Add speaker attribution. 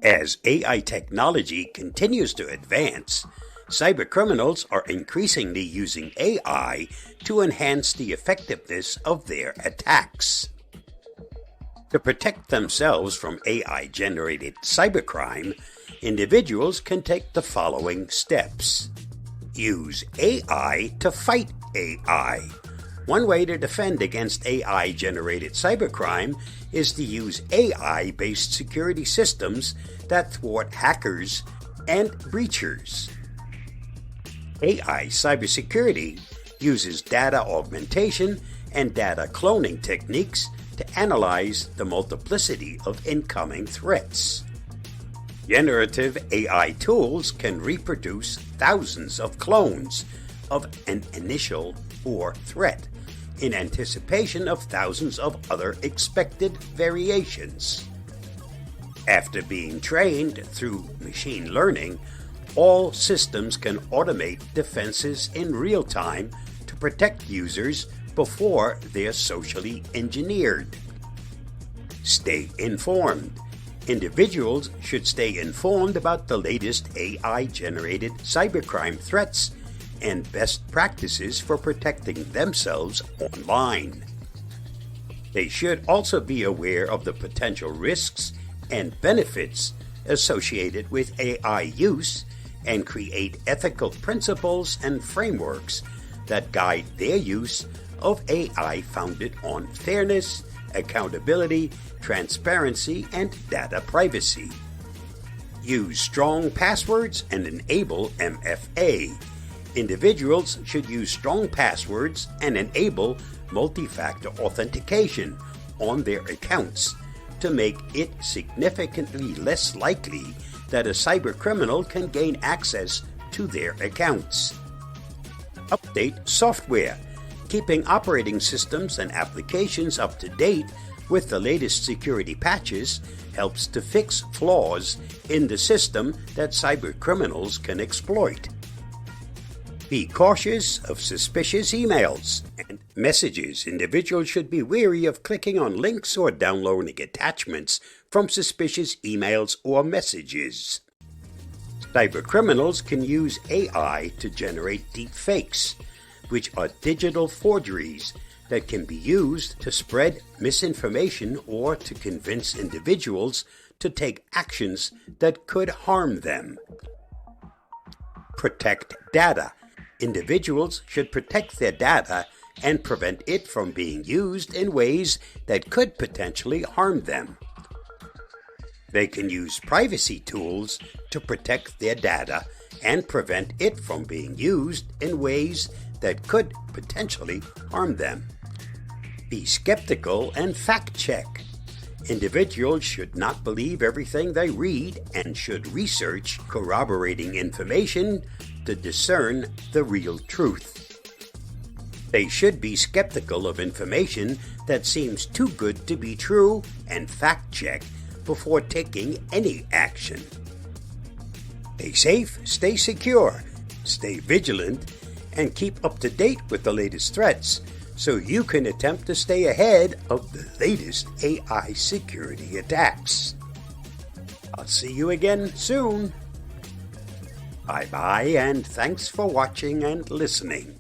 Speaker 1: As AI technology continues to advance, cybercriminals are increasingly using AI to enhance the effectiveness of their attacks. To protect themselves from AI-generated cybercrime, individuals can take the following steps. Use AI to fight AI. One way to defend against AI-generated cybercrime is to use AI-based security systems that thwart hackers and breachers. AI cybersecurity uses data augmentation and data cloning techniques to analyze the multiplicity of incoming threats. Generative AI tools can reproduce thousands of clones of an initial or threat in anticipation of thousands of other expected variations. After being trained through machine learning, all systems can automate defenses in real time to protect users before they're socially engineered. Stay informed. Individuals should stay informed about the latest AI-generated cybercrime threats and best practices for protecting themselves online. They should also be aware of the potential risks and benefits associated with AI use and create ethical principles and frameworks that guide their use of AI founded on fairness, accountability, transparency, and data privacy. Use strong passwords and enable MFA. Individuals should use strong passwords and enable multi-factor authentication on their accounts to make it significantly less likely that a cybercriminal can gain access to their accounts. Update software. Keeping operating systems and applications up to date with the latest security patches helps to fix flaws in the system that cybercriminals can exploit. Be cautious of suspicious emails and messages. Individuals should be wary of clicking on links or downloading attachments from suspicious emails or messages. Cybercriminals can use AI to generate deepfakes, which are digital forgeries that can be used to spread misinformation or to convince individuals to take actions that could harm them. Protect data. Individuals should protect their data and prevent it from being used in ways that could potentially harm them. They can use privacy tools to protect their data and prevent it from being used in ways that could potentially harm them. Be skeptical and fact-check. Individuals should not believe everything they read and should research corroborating information to discern the real truth. They should be skeptical of information that seems too good to be true and fact-check before taking any action. Stay safe, stay secure, stay vigilant, and keep up to date with the latest threats so you can attempt to stay ahead of the latest AI security attacks. I'll see you again soon. Bye-bye, and thanks for watching and listening.